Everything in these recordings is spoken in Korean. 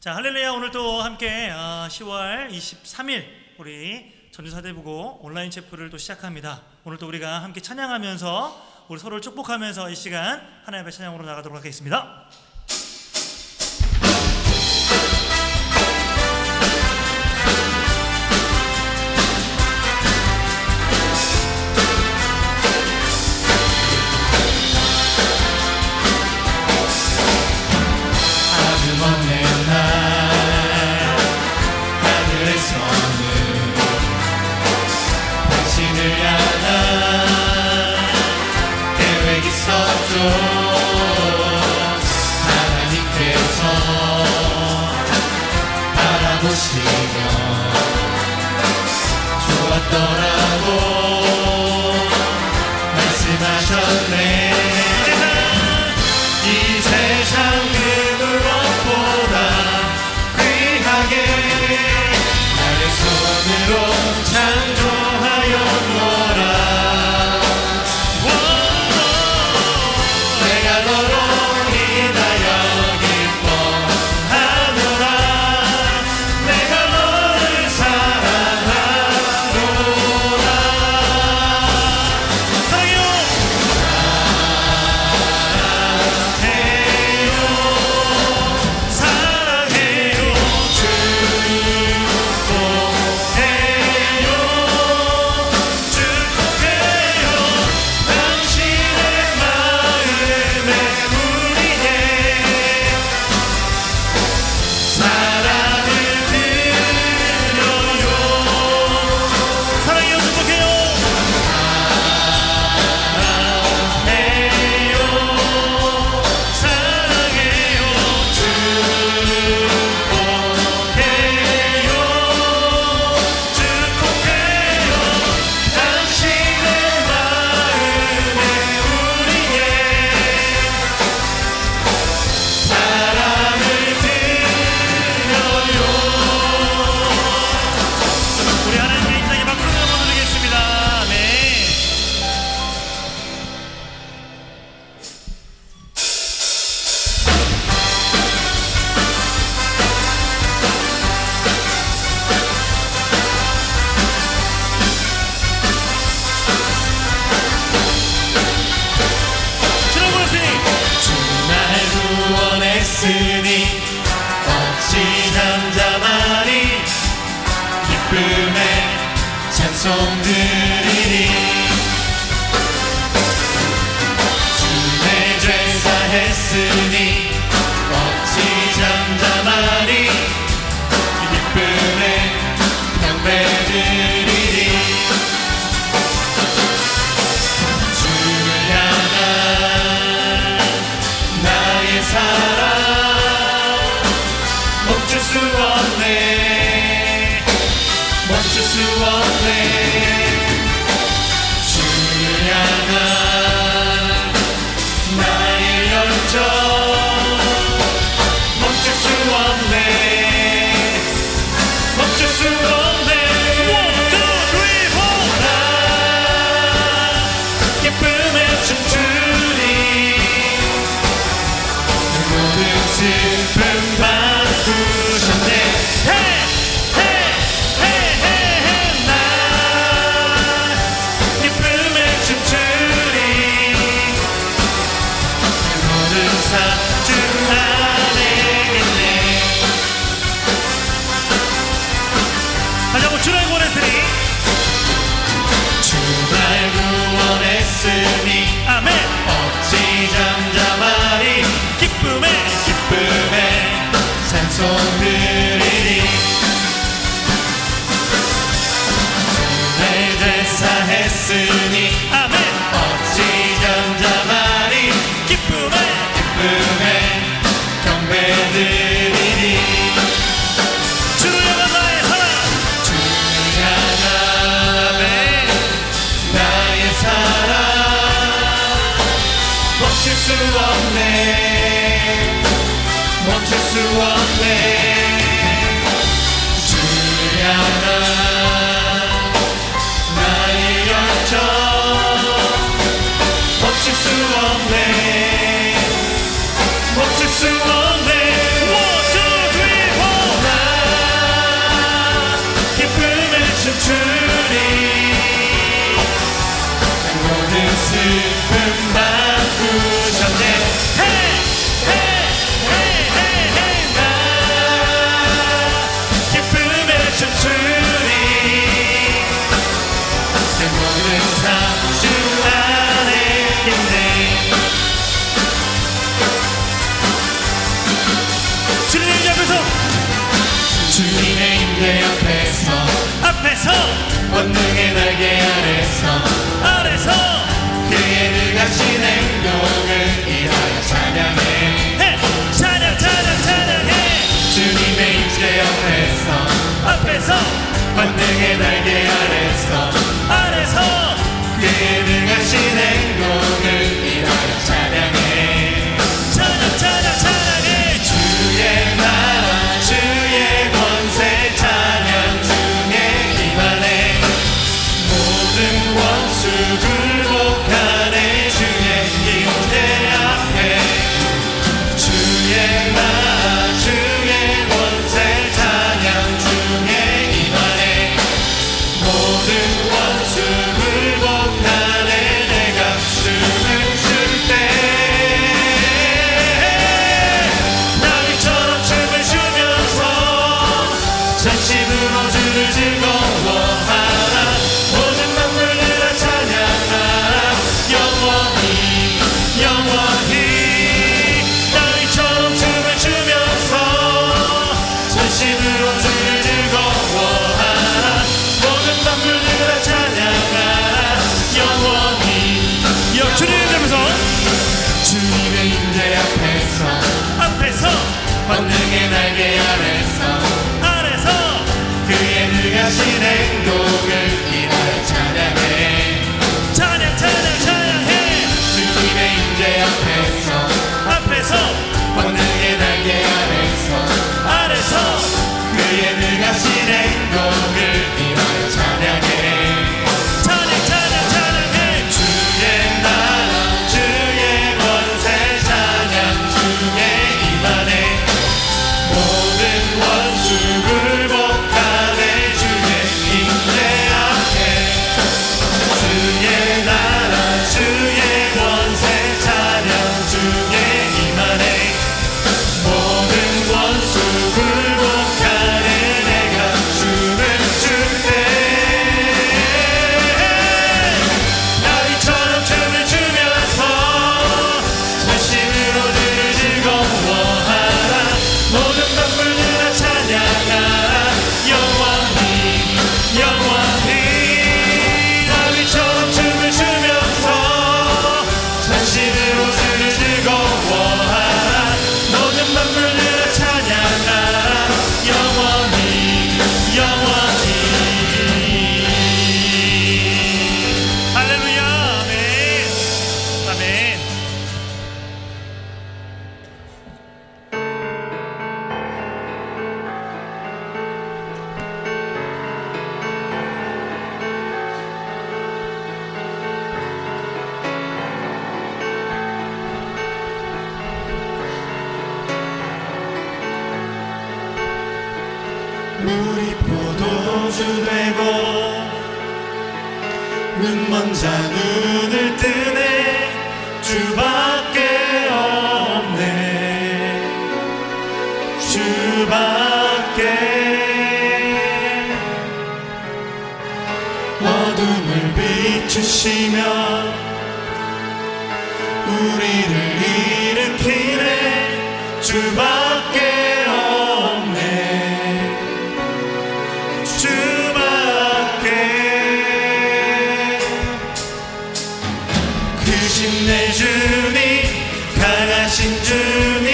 자, 할렐루야. 오늘 또 함께 10월 23일 우리 전주사대부고 온라인 체프를 또 시작합니다. 오늘 또 우리가 함께 찬양하면서 우리 서로를 축복하면서 이 시간 하나님 앞에 찬양으로 나가도록 하겠습니다. 멈출 수 없네. 1, 2, 3, 4 영원히 다윗처럼 춤을 추면서 전심으로 주를 즐거워하라. 모든 만물들아 찬양하라. 영원히 주님의 되면서 주님의 임재 앞에서 권능의 날개 아래서 그의 능하신 행동을 인하여 찬양해. 찬양해. 주님의 임재 앞에서 권능의 날개 아래서 그의 능하신 행동을 인하여 찬양해. 찬양해. 주의 나라 주의 권세 찬양 중에 임하네. 모든 원수 굴복하네. 주의 임재 앞에 주의 나라 주의 권세 찬양 중에 임하네. 모든 원수 굴복하네. 내가 춤을 출 때 나비처럼 춤을 추면서 전심으로 주를 즐거워하라. 모든 만물들아 찬양하라. 영원히 나비처럼 춤을 추면서 전심으로 주를 즐거워하라. 모든 만물들아 찬양하라. 영원히 할렐루야. 아멘. 물이 포도주 되고 눈먼 자 눈을 뜨네. 주밖에 없네. 주밖에. 어둠을 비추시며 우리를 일으키네. 주밖에 없네. 주밖에. 크신 내 주님 강하신 주님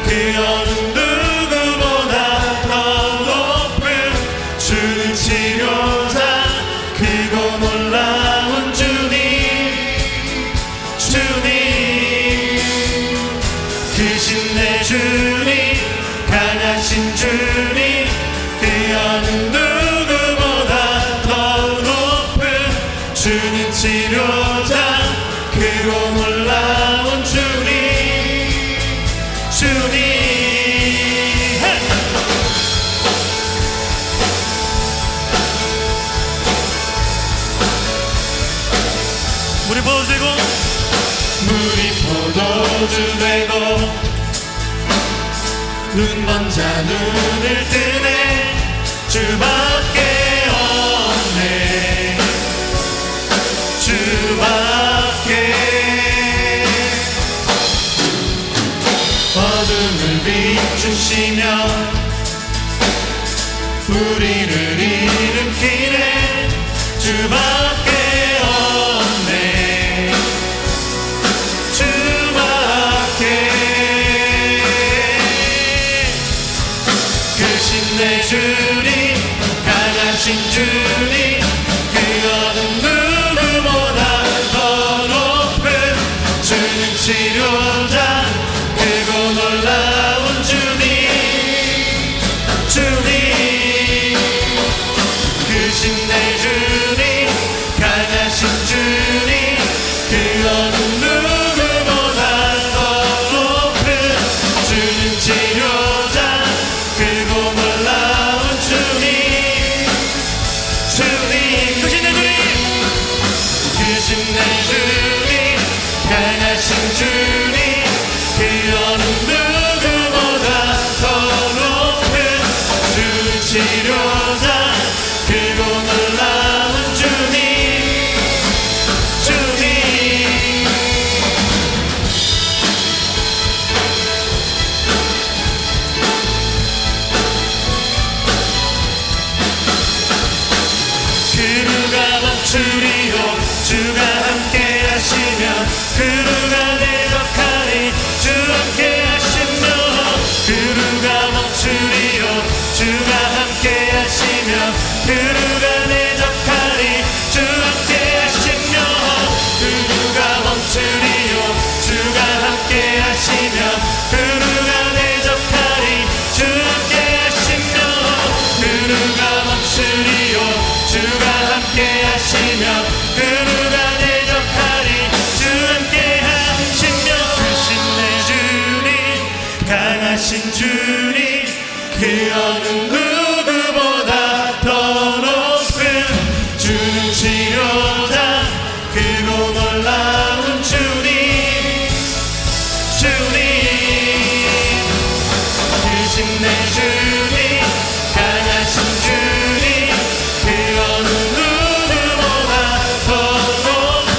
그 어느 누구보다 더 높은 주는 치료자 크고 놀라운 주님. 크신 내 주님 강하신 주님 그 어느 누구보다 더 높은 주는 치료자 크고 놀라운 주님. 물이 포도주 되고 눈먼 자 눈을 뜨네. 주밖에 없네. 주밖에. 어둠을 비추시며 우리를 일으키네. 주밖에 없네. 주밖에. 크신 내 주님 강하신 주님 그 어느 누구보다 더 높은 주는 치료자 크고 놀라운 주님. 크신 내 주님 강하신 주님 그 어느 누구보다 더 높은 주는 치료자 크고 놀라운 주님. 크신 내 주님 크신 내 주님 강하신 주님 주가 함께 하시면 그루가 대적하리 주 함께 하시면 그루가 멈추리요 주가 함께 하시면 그루가 대적하리 주 함께 하시면 그루가 멈추리요 주가 함께 하시면 그루가 대적하리 주 함께 하시면 그루가 멈추리요 주가 함께 하시면 그루가 대적하리 주 함께 하시면 크신 내 주님 강하신 주님 그 어느 누구보다 더 높은 주는 치료자 크고 놀라운 주님 크신 내 주님 강하신 주님 그 어느 누구보다 더 높은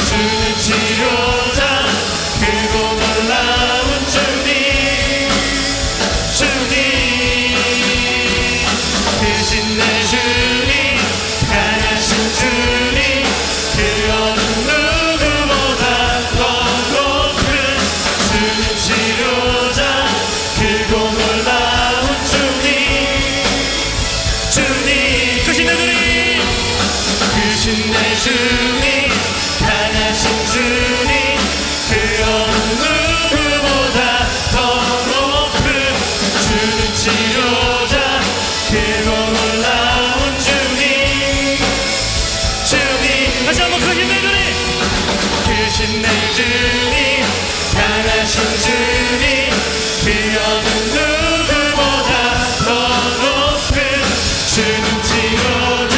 주는 치료자 크고 놀라운 주님 크신 내 주님 강하신 주님 그 어느 누구보다 더 높은 주는 치료자 크고 놀라운 크신 내 주님 크신 내 주님 강하신 주님 그 어느 누구보다 더 높은 주는 치료자 크고 놀라운 다시 한번 크신 내 주님 크신 내 주님 강하신 주님 그 어느 누구보다 더 높은 주는 치료자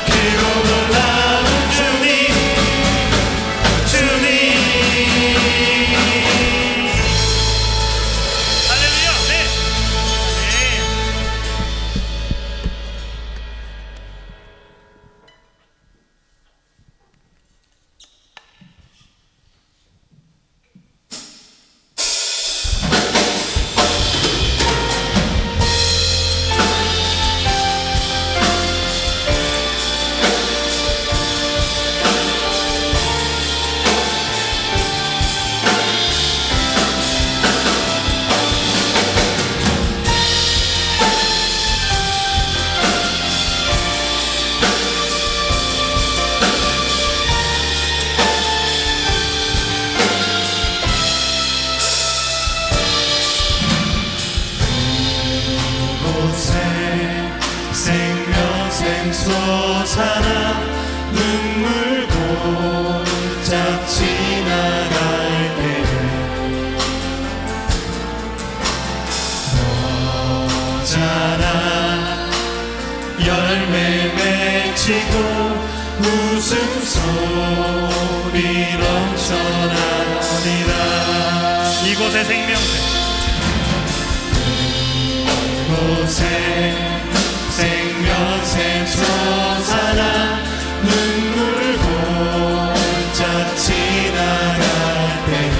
크고 놀라운 주님 할렐루야. 네. 생명샘 솟아나 눈물 골짝 지나갈 때에 너잖아 열매 맺히고 웃음소리 넘쳐나리라 이곳의 생명샘 이곳에 생명샘 솟아나 눈물 골짝 지나갈 때에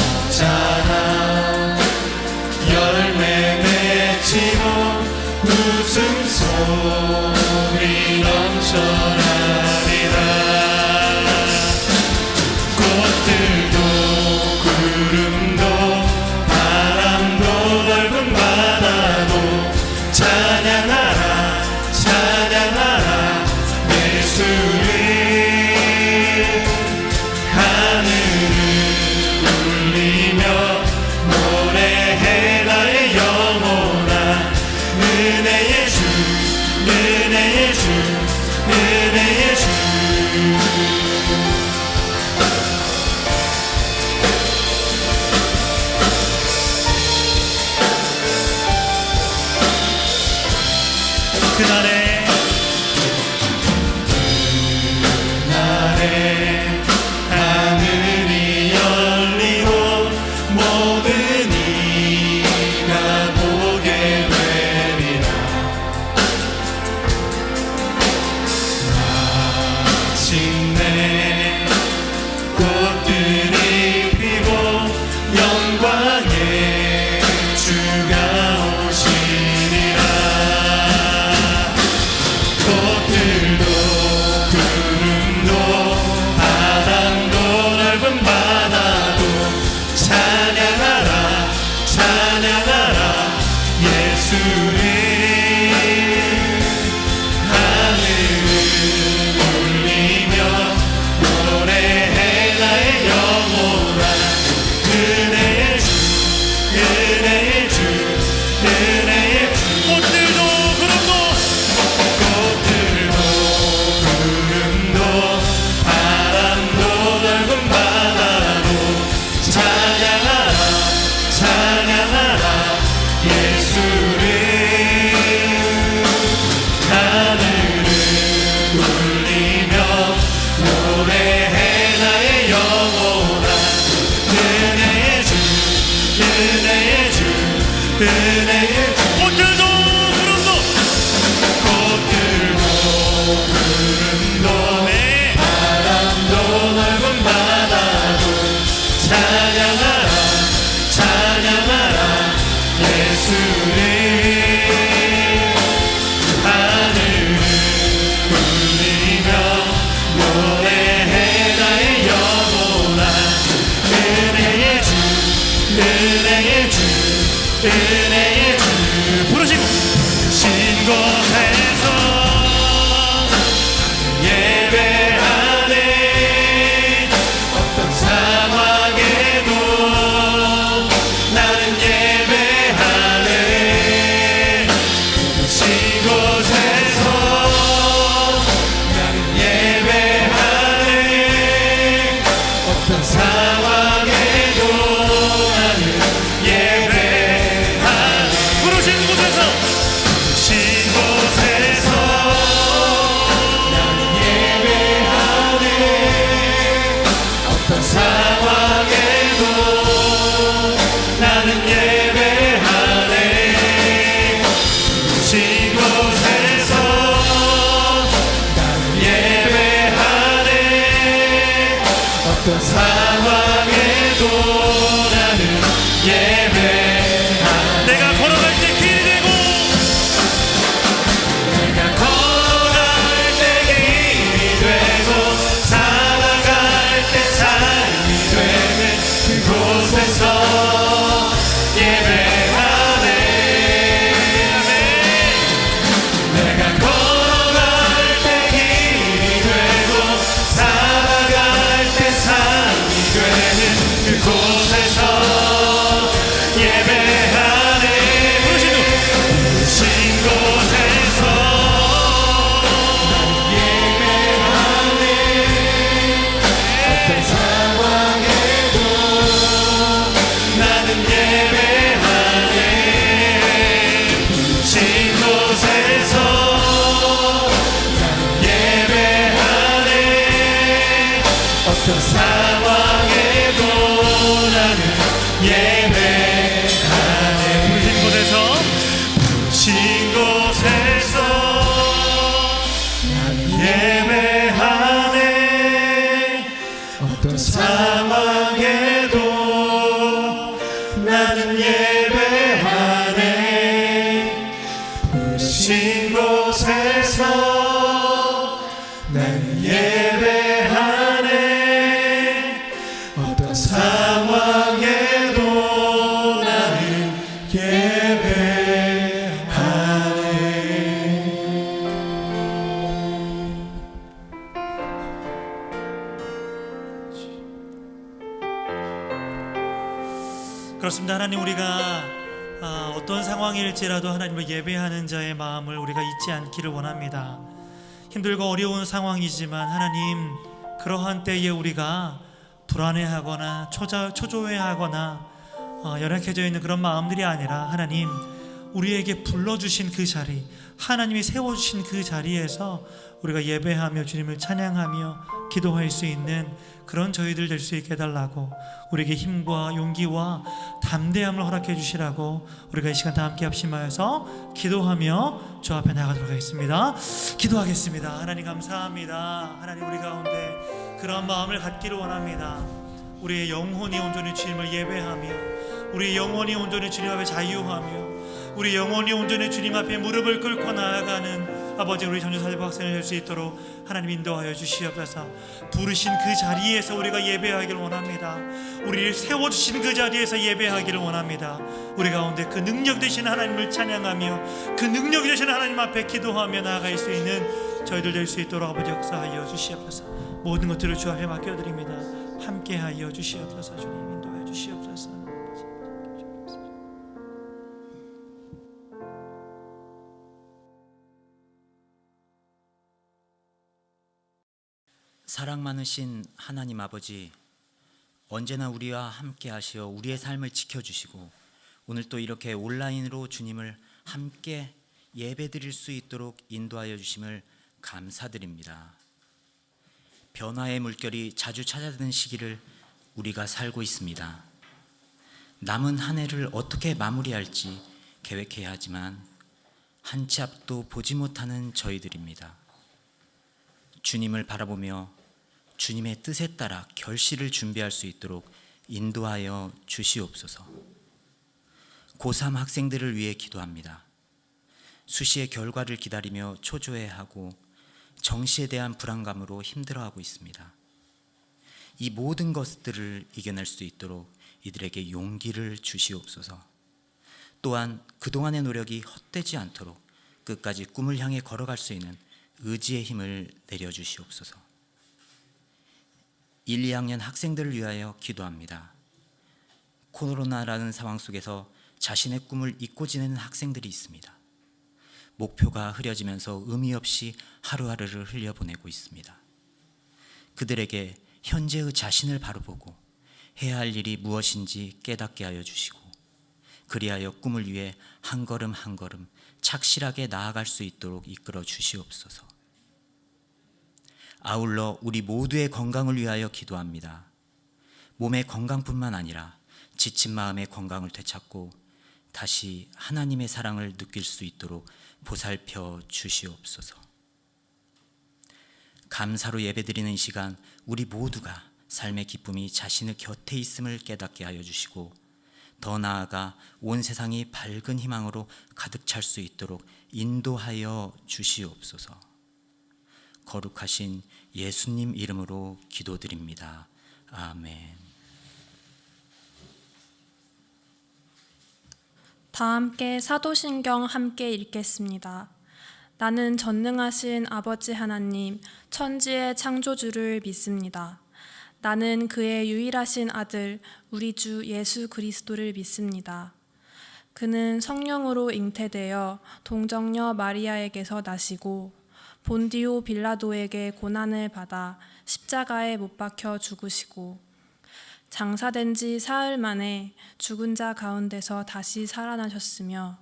너잖아 열매 맺히고 웃음소리 넘쳐나리라 꽃들도 구름도 바람도 넓은 바다 은혜의 주 부르시고 신 곳에서 예배하네. 어떤 상황에도 나는 예배하네. 신 곳에서 나는 예배하네. 어떤 상황에도 나는 예배하네. 부르신 곳에서 신 곳에서 나는 예배하네. 어떤 상황에도 나는 예배하네. 신 곳에서 나는 예배하네. 어떤 상황에도 나는 예배하네. 내가 걸어갈 때 길이 되고 내가 걸어갈 때 길이 되고 살아갈 때 삶이 되는 그곳에서 예배하네. 아멘. 내가 걸어갈 때 길이 되고 살아갈 때 삶이 되는 그곳에서 예배하네. 부르신 곳에서 예배하네. 어떤 상황에도 나는 예배하네. 부르신 곳에서 나는 예배하네. 어떤 상황에도 나는 예배하네. 부르신 곳에서 부르신 곳에서 나는 예배하네. 어떤 상황에도 나는 예배하네. 부르신 곳에서 나는 예배하네. 어떤 상황에도 나는 예배하네. 그렇습니다. 하나님, 우리가 어떤 상황일지라도 하나님을 예배하는 자의 마음을 우리가 잊지 않기를 원합니다. 힘들고 어려운 상황이지만 하나님, 그러한 때에 우리가 불안해하거나 초조해하거나 연약해져 있는 그런 마음들이 아니라 하나님, 우리에게 불러주신 그 자리, 하나님이 세워주신 그 자리에서 우리가 예배하며 주님을 찬양하며 기도할 수 있는 그런 저희들 될 수 있게 해달라고, 우리에게 힘과 용기와 담대함을 허락해 주시라고 우리가 이 시간 다 함께 합심하여서 기도하며 주 앞에 나가도록 하겠습니다. 기도하겠습니다. 하나님 감사합니다. 하나님, 우리 가운데 그런 마음을 갖기를 원합니다. 우리의 영혼이 온전히 주님을 예배하며, 우리의 영혼이 온전히 주님 앞에 자유하며, 우리 영혼이 온전히 주님 앞에 무릎을 꿇고 나아가는 아버지, 우리 전주사대 박생을 될 수 있도록 하나님 인도하여 주시옵소서. 부르신 그 자리에서 우리가 예배하기를 원합니다. 우리를 세워주신 그 자리에서 예배하기를 원합니다. 우리 가운데 그 능력 되신 하나님을 찬양하며 그 능력 되신 하나님 앞에 기도하며 나아갈 수 있는 저희들 될 수 있도록 아버지 역사하여 주시옵소서. 모든 것들을 주 앞에 맡겨드립니다. 함께하여 주시옵소서. 주님 인도하여 주시옵소서. 사랑 많으신 하나님 아버지, 언제나 우리와 함께 하시어 우리의 삶을 지켜주시고 오늘 또 이렇게 온라인으로 주님을 함께 예배드릴 수 있도록 인도하여 주심을 감사드립니다. 변화의 물결이 자주 찾아드는 시기를 우리가 살고 있습니다. 남은 한 해를 어떻게 마무리할지 계획해야 하지만 한 치 앞도 보지 못하는 저희들입니다. 주님을 바라보며 주님의 뜻에 따라 결실을 준비할 수 있도록 인도하여 주시옵소서. 고3 학생들을 위해 기도합니다. 수시의 결과를 기다리며 초조해하고 정시에 대한 불안감으로 힘들어하고 있습니다. 이 모든 것들을 이겨낼 수 있도록 이들에게 용기를 주시옵소서. 또한 그동안의 노력이 헛되지 않도록 끝까지 꿈을 향해 걸어갈 수 있는 의지의 힘을 내려주시옵소서. 1, 2학년 학생들을 위하여 기도합니다. 코로나라는 상황 속에서 자신의 꿈을 잊고 지내는 학생들이 있습니다. 목표가 흐려지면서 의미 없이 하루하루를 흘려보내고 있습니다. 그들에게 현재의 자신을 바로 보고 해야 할 일이 무엇인지 깨닫게 하여 주시고, 그리하여 꿈을 위해 한 걸음 한 걸음 착실하게 나아갈 수 있도록 이끌어 주시옵소서. 아울러 우리 모두의 건강을 위하여 기도합니다. 몸의 건강뿐만 아니라 지친 마음의 건강을 되찾고 다시 하나님의 사랑을 느낄 수 있도록 보살펴 주시옵소서. 감사로 예배드리는 이 시간, 우리 모두가 삶의 기쁨이 자신의 곁에 있음을 깨닫게 하여 주시고, 더 나아가 온 세상이 밝은 희망으로 가득 찰 수 있도록 인도하여 주시옵소서. 거룩하신 예수님 이름으로 기도드립니다. 아멘. 다 함께 사도신경 함께 읽겠습니다. 나는 전능하신 아버지 하나님, 천지의 창조주를 믿습니다. 나는 그의 유일하신 아들, 우리 주 예수 그리스도를 믿습니다. 그는 성령으로 잉태되어 동정녀 마리아에게서 나시고 본디오 빌라도에게 고난을 받아 십자가에 못 박혀 죽으시고 장사된 지 사흘 만에 죽은 자 가운데서 다시 살아나셨으며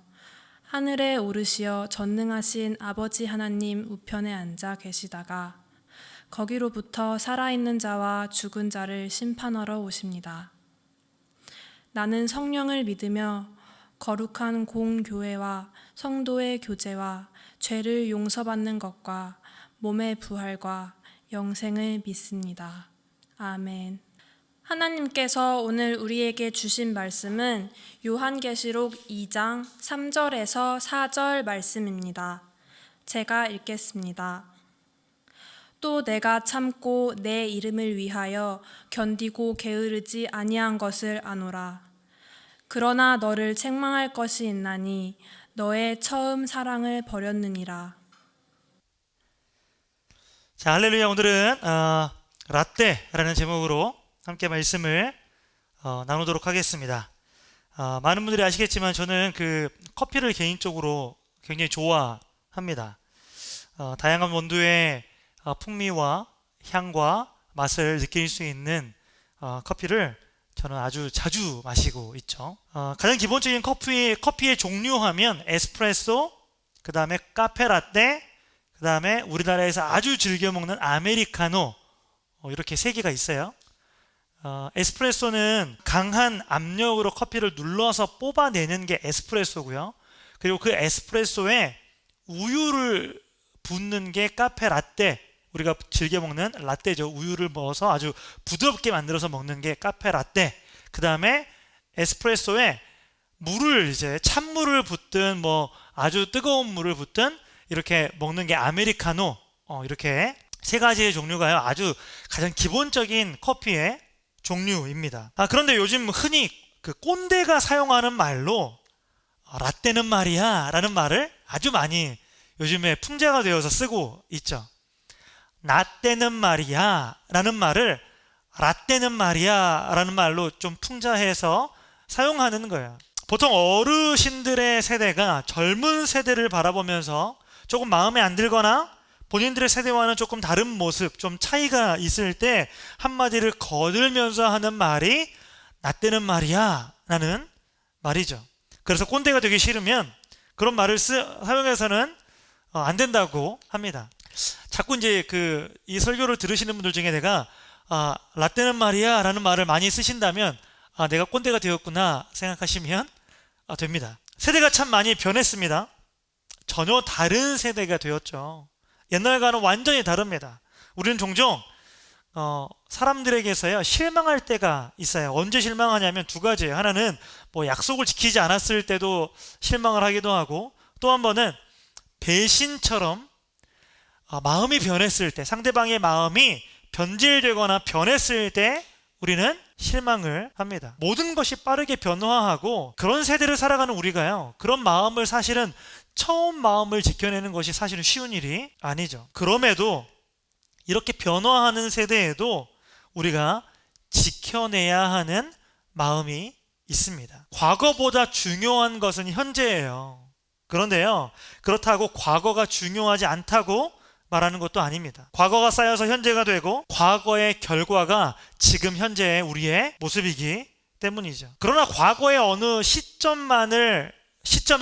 하늘에 오르시어 전능하신 아버지 하나님 우편에 앉아 계시다가 거기로부터 살아있는 자와 죽은 자를 심판하러 오십니다. 나는 성령을 믿으며 거룩한 공교회와 성도의 교제와 죄를 용서받는 것과 몸의 부활과 영생을 믿습니다. 아멘. 하나님께서 오늘 우리에게 주신 말씀은 요한계시록 2장 3절에서 4절 말씀입니다. 제가 읽겠습니다. 또 내가 참고 내 이름을 위하여 견디고 게으르지 아니한 것을 아노라. 그러나 너를 책망할 것이 있나니 너의 처음 사랑을 버렸느니라. 자, 할렐루야. 오늘은 라떼라는 제목으로 함께 말씀을 나누도록 하겠습니다. 많은 분들이 아시겠지만 저는 그 커피를 개인적으로 굉장히 좋아합니다. 다양한 원두의 풍미와 향과 맛을 느낄 수 있는 커피를 저는 아주 자주 마시고 있죠. 가장 기본적인 커피의 종류하면 에스프레소, 그 다음에 카페라떼, 그 다음에 우리나라에서 아주 즐겨 먹는 아메리카노, 이렇게 세 개가 있어요. 에스프레소는 강한 압력으로 커피를 눌러서 뽑아내는 게 에스프레소고요. 그리고 그 에스프레소에 우유를 붓는 게 카페라떼, 우리가 즐겨 먹는 라떼죠. 우유를 넣어서 아주 부드럽게 만들어서 먹는 게 카페라떼. 그 다음에 에스프레소에 물을 이제 찬물을 붓든 뭐 아주 뜨거운 물을 붓든 이렇게 먹는 게 아메리카노. 이렇게 세 가지의 종류가요. 아주 가장 기본적인 커피의 종류입니다. 그런데 요즘 흔히 그 꼰대가 사용하는 말로 라떼는 말이야 라는 말을 아주 많이 요즘에 풍자가 되어서 쓰고 있죠. 라떼는 말이야 라는 말을 라떼는 말이야 라는 말로 좀 풍자해서 사용하는 거예요. 보통 어르신들의 세대가 젊은 세대를 바라보면서 조금 마음에 안 들거나 본인들의 세대와는 조금 다른 모습, 좀 차이가 있을 때 한마디를 거들면서 하는 말이 라떼는 말이야 라는 말이죠. 그래서 꼰대가 되기 싫으면 그런 말을 사용해서는 안 된다고 합니다. 자꾸 이제 이 설교를 들으시는 분들 중에 내가 라떼는 말이야 라는 말을 많이 쓰신다면 내가 꼰대가 되었구나 생각하시면 됩니다. 세대가 참 많이 변했습니다. 전혀 다른 세대가 되었죠. 옛날과는 완전히 다릅니다. 우리는 종종 사람들에게서요 실망할 때가 있어요. 언제 실망하냐면 두 가지예요. 하나는 뭐 약속을 지키지 않았을 때도 실망을 하기도 하고, 또 한 번은 배신처럼 마음이 변했을 때, 상대방의 마음이 변질되거나 변했을 때 우리는 실망을 합니다. 모든 것이 빠르게 변화하고 그런 세대를 살아가는 우리가요, 그런 마음을 사실은 처음 마음을 지켜내는 것이 사실은 쉬운 일이 아니죠. 그럼에도 이렇게 변화하는 세대에도 우리가 지켜내야 하는 마음이 있습니다. 과거보다 중요한 것은 현재예요. 그런데요, 그렇다고 과거가 중요하지 않다고 말하는 것도 아닙니다. 과거가 쌓여서 현재가 되고 과거의 결과가 지금 현재의 우리의 모습이기 때문이죠. 그러나 과거의 어느 시점에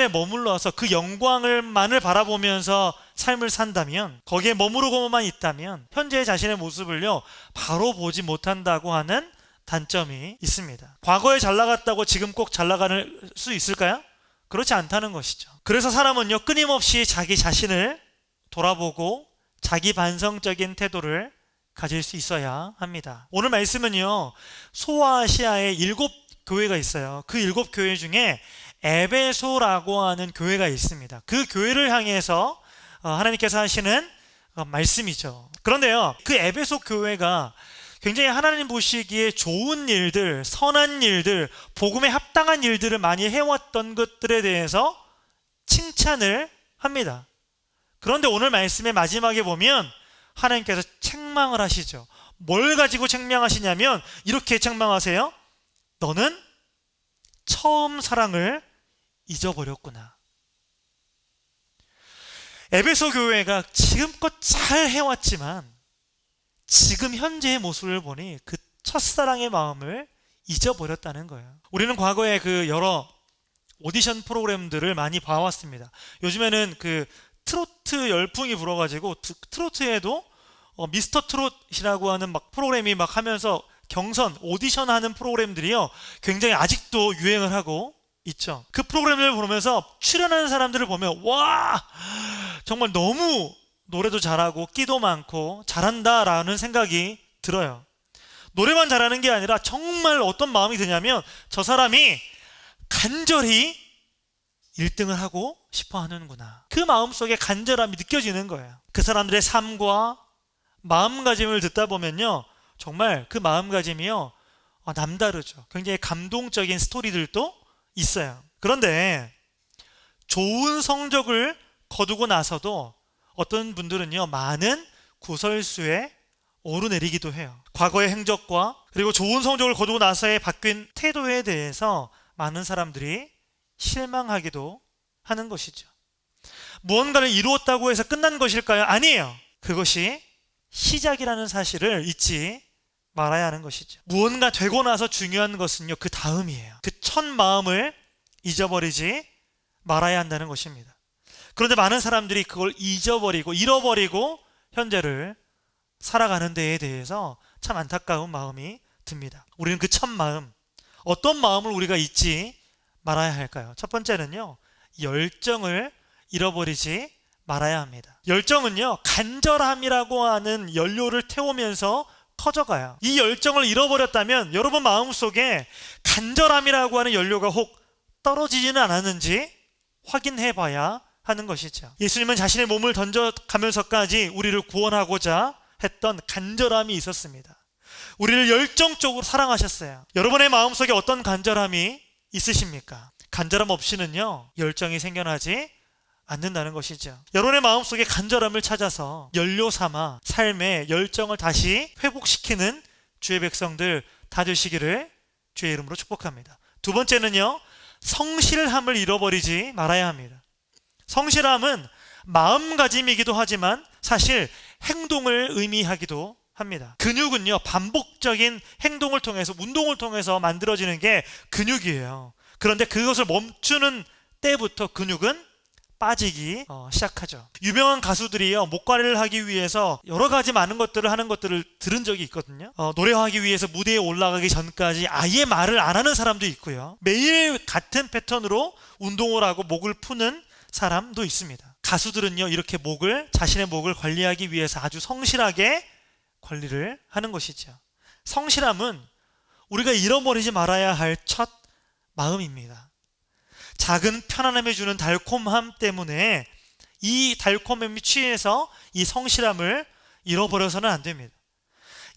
머물러서 그 영광을만을 바라보면서 삶을 산다면, 거기에 머무르고만 있다면 현재의 자신의 모습을요 바로 보지 못한다고 하는 단점이 있습니다. 과거에 잘 나갔다고 지금 꼭 잘 나갈 수 있을까요? 그렇지 않다는 것이죠. 그래서 사람은요 끊임없이 자기 자신을 돌아보고 자기 반성적인 태도를 가질 수 있어야 합니다. 오늘 말씀은요, 소아시아에 7교회가 있어요. 그 7교회 중에 에베소라고 하는 교회가 있습니다. 그 교회를 향해서 하나님께서 하시는 말씀이죠. 그런데요, 그 에베소 교회가 굉장히 하나님 보시기에 좋은 일들, 선한 일들, 복음에 합당한 일들을 많이 해왔던 것들에 대해서 칭찬을 합니다. 그런데 오늘 말씀의 마지막에 보면 하나님께서 책망을 하시죠. 뭘 가지고 책망하시냐면 이렇게 책망하세요. 너는 처음 사랑을 잊어버렸구나. 에베소 교회가 지금껏 잘 해왔지만 지금 현재의 모습을 보니 그 첫사랑의 마음을 잊어버렸다는 거예요. 우리는 과거에 그 여러 오디션 프로그램들을 많이 봐왔습니다. 요즘에는 그 트로트 열풍이 불어가지고 트로트에도 미스터 트롯이라고 하는 막 프로그램이 막 하면서 경선, 오디션 하는 프로그램들이요 굉장히 아직도 유행을 하고 있죠. 그 프로그램을 보면서 출연하는 사람들을 보면 와, 정말 너무 노래도 잘하고 끼도 많고 잘한다라는 생각이 들어요. 노래만 잘하는 게 아니라 정말 어떤 마음이 드냐면 저 사람이 간절히 1등을 하고 싶어 하는구나. 그 마음속에 간절함이 느껴지는 거예요. 그 사람들의 삶과 마음가짐을 듣다 보면요 정말 그 마음가짐이요 남다르죠. 굉장히 감동적인 스토리들도 있어요. 그런데 좋은 성적을 거두고 나서도 어떤 분들은요 많은 구설수에 오르내리기도 해요. 과거의 행적과 그리고 좋은 성적을 거두고 나서의 바뀐 태도에 대해서 많은 사람들이 실망하기도 하는 것이죠. 무언가를 이루었다고 해서 끝난 것일까요? 아니에요. 그것이 시작이라는 사실을 잊지 말아야 하는 것이죠. 무언가 되고 나서 중요한 것은요 그 다음이에요. 그 첫 마음을 잊어버리지 말아야 한다는 것입니다. 그런데 많은 사람들이 그걸 잃어버리고 현재를 살아가는 데에 대해서 참 안타까운 마음이 듭니다. 우리는 그 첫 마음, 어떤 마음을 우리가 잊지 말아야 할까요? 첫 번째는요 열정을 잃어버리지 말아야 합니다. 열정은요 간절함이라고 하는 연료를 태우면서 커져가요. 이 열정을 잃어버렸다면 여러분 마음속에 간절함이라고 하는 연료가 혹 떨어지지는 않았는지 확인해 봐야 하는 것이죠. 예수님은 자신의 몸을 던져가면서까지 우리를 구원하고자 했던 간절함이 있었습니다. 우리를 열정적으로 사랑하셨어요. 여러분의 마음속에 어떤 간절함이 있으십니까? 간절함 없이는요 열정이 생겨나지 않는다는 것이죠. 여러분의 마음속에 간절함을 찾아서 연료 삼아 삶의 열정을 다시 회복시키는 주의 백성들 다 되시기를 주의 이름으로 축복합니다. 두 번째는요 성실함을 잃어버리지 말아야 합니다. 성실함은 마음가짐이기도 하지만 사실 행동을 의미하기도 합니다. 근육은요 반복적인 행동을 통해서 운동을 통해서 만들어지는 게 근육이에요. 그런데 그것을 멈추는 때부터 근육은 빠지기 시작하죠. 유명한 가수들이요 목관리를 하기 위해서 여러 가지 많은 것들을 하는 것들을 들은 적이 있거든요. 노래하기 위해서 무대에 올라가기 전까지 아예 말을 안 하는 사람도 있고요. 매일 같은 패턴으로 운동을 하고 목을 푸는 사람도 있습니다. 가수들은요 이렇게 자신의 목을 관리하기 위해서 아주 성실하게 관리를 하는 것이죠. 성실함은 우리가 잃어버리지 말아야 할 첫 마음입니다. 작은 편안함이 주는 달콤함 때문에 이 달콤함이 취해서 이 성실함을 잃어버려서는 안 됩니다.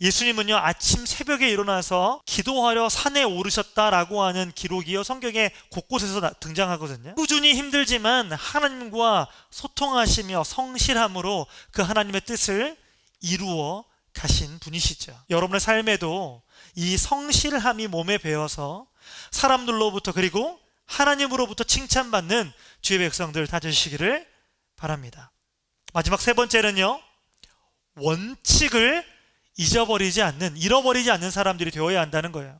예수님은요, 아침 새벽에 일어나서 기도하려 산에 오르셨다라고 하는 기록이요, 성경에 곳곳에서 등장하거든요. 꾸준히 힘들지만 하나님과 소통하시며 성실함으로 그 하나님의 뜻을 이루어 가신 분이시죠. 여러분의 삶에도 이 성실함이 몸에 배어서 사람들로부터 그리고 하나님으로부터 칭찬받는 주의 백성들 다 되시기를 바랍니다. 마지막 세 번째는요, 원칙을 잃어버리지 않는 사람들이 되어야 한다는 거예요.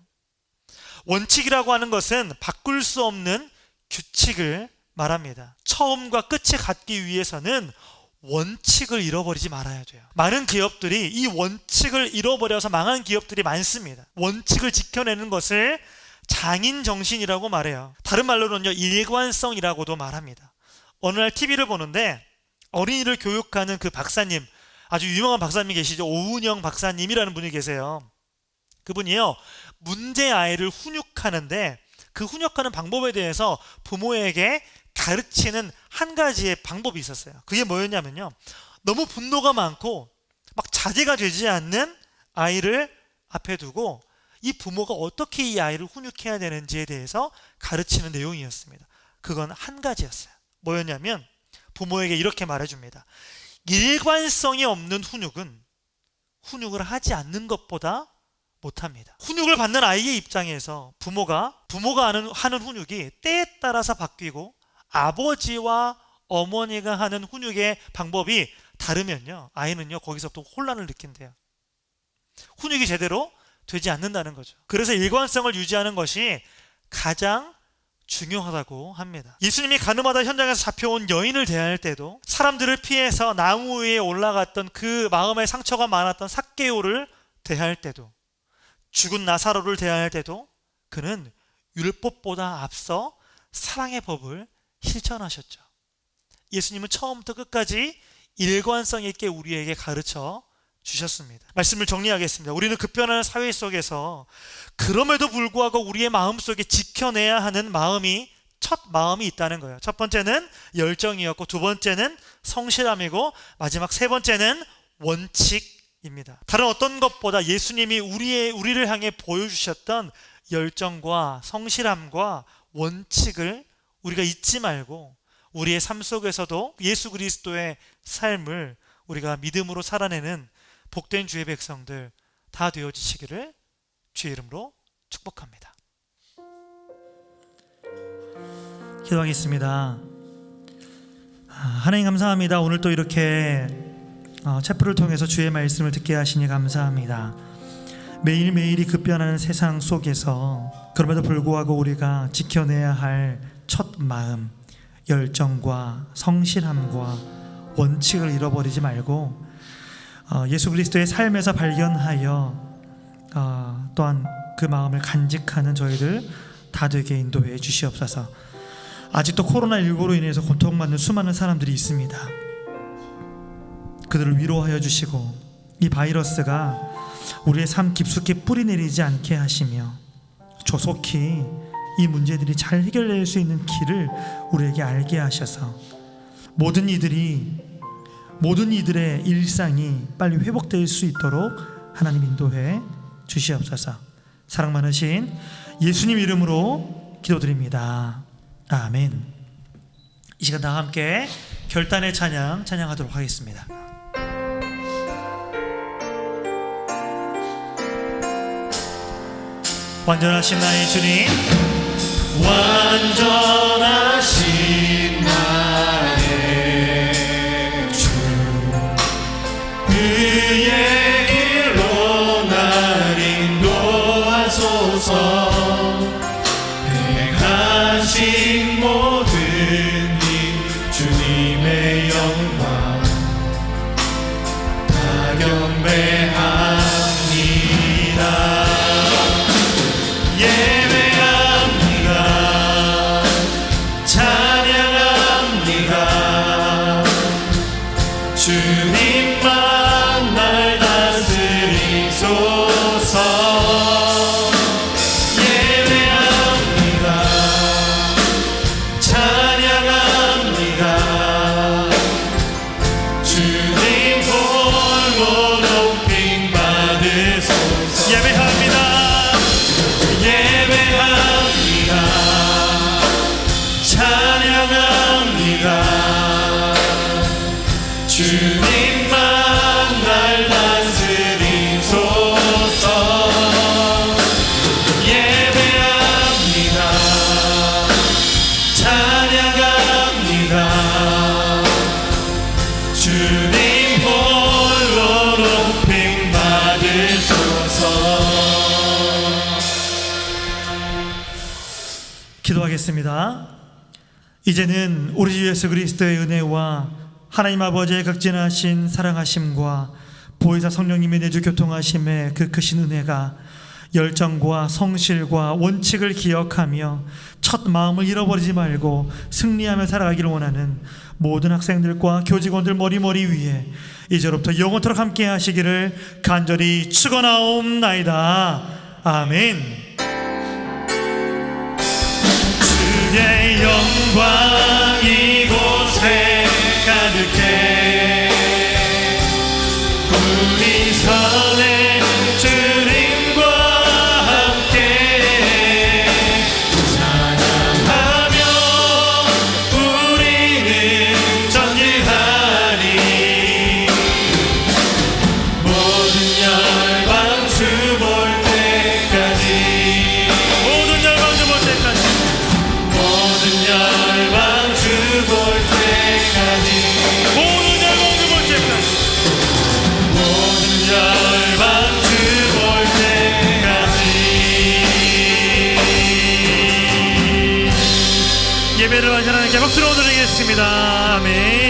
원칙이라고 하는 것은 바꿀 수 없는 규칙을 말합니다. 처음과 끝이 같기 위해서는 원칙을 잃어버리지 말아야 돼요. 많은 기업들이 이 원칙을 잃어버려서 망한 기업들이 많습니다. 원칙을 지켜내는 것을 장인정신이라고 말해요. 다른 말로는요, 일관성이라고도 말합니다. 어느 날 TV를 보는데 어린이를 교육하는 그 박사님, 아주 유명한 박사님이 계시죠. 오은영 박사님이라는 분이 계세요. 그분이요, 문제 아이를 훈육하는데 그 훈육하는 방법에 대해서 부모에게 가르치는 한 가지의 방법이 있었어요. 그게 뭐였냐면요, 너무 분노가 많고 막 자제가 되지 않는 아이를 앞에 두고 이 부모가 어떻게 이 아이를 훈육해야 되는지에 대해서 가르치는 내용이었습니다. 그건 한 가지였어요. 뭐였냐면 부모에게 이렇게 말해줍니다. 일관성이 없는 훈육은 훈육을 하지 않는 것보다 못합니다. 훈육을 받는 아이의 입장에서 부모가 하는 훈육이 때에 따라서 바뀌고 아버지와 어머니가 하는 훈육의 방법이 다르면요, 아이는요 거기서부터 혼란을 느낀대요. 훈육이 제대로 되지 않는다는 거죠. 그래서 일관성을 유지하는 것이 가장 중요하다고 합니다. 예수님이 가늠하다 현장에서 잡혀온 여인을 대할 때도, 사람들을 피해서 나무 위에 올라갔던 그 마음에 상처가 많았던 삭개오를 대할 때도, 죽은 나사로를 대할 때도 그는 율법보다 앞서 사랑의 법을 실천하셨죠. 예수님은 처음부터 끝까지 일관성 있게 우리에게 가르쳐 주셨습니다. 말씀을 정리하겠습니다. 우리는 급변하는 사회 속에서 그럼에도 불구하고 우리의 마음속에 지켜내야 하는 첫 마음이 있다는 거예요. 첫 번째는 열정이었고, 두 번째는 성실함이고, 마지막 세 번째는 원칙입니다. 다른 어떤 것보다 예수님이 우리를 향해 보여주셨던 열정과 성실함과 원칙을 우리가 잊지 말고 우리의 삶 속에서도 예수 그리스도의 삶을 우리가 믿음으로 살아내는 복된 주의 백성들 다 되어지시기를 주의 이름으로 축복합니다. 기도하겠습니다. 하나님 감사합니다. 오늘 또 이렇게 채플을 통해서 주의 말씀을 듣게 하시니 감사합니다. 매일매일이 급변하는 세상 속에서 그럼에도 불구하고 우리가 지켜내야 할 첫 마음, 열정과 성실함과 원칙을 잃어버리지 말고 예수 그리스도의 삶에서 발견하여 또한 그 마음을 간직하는 저희들 다 되게 인도해 주시옵소서. 아직도 코로나19로 인해서 고통받는 수많은 사람들이 있습니다. 그들을 위로하여 주시고 이 바이러스가 우리의 삶 깊숙이 뿌리내리지 않게 하시며 조속히 이 문제들이 잘 해결될 수 있는 길을 우리에게 알게 하셔서 모든 이들의 일상이 빨리 회복될 수 있도록 하나님 인도해 주시옵소서. 사랑 많으신 예수님 이름으로 기도드립니다. 아멘. 이 시간 다 함께 결단의 찬양하도록 하겠습니다. 완전하신 나의 주님, 완전하신 나의 주, 그의 길로 날 인도하소서. 행하신 모든 일 주님의 영광 다 경배합니다. 예배합니다. 기도하겠습니다. 이제는 우리 주 예수 그리스도의 은혜와 하나님 아버지의 극진하신 사랑하심과 보혜사 성령님의 내주 교통하심의 그 크신 은혜가 열정과 성실과 원칙을 기억하며 첫 마음을 잃어버리지 말고 승리하며 살아가기를 원하는 모든 학생들과 교직원들 머리머리 위에 이제로부터 영원토록 함께 하시기를 간절히 축원하옵나이다. 아멘. 주의 영광 이곳에 가득해 우리 선의 주님과 함께 찬양하며 우리는 전진하리 모든 열방 주 볼 때까지 모든 열방 주 볼 때까지 모든 열방 주 볼 때까지 모든 열방 주 볼 때까지 모든 열방 주 볼 때까지 예배를 하시 하나님께 박수로 드리겠습니다. 아멘.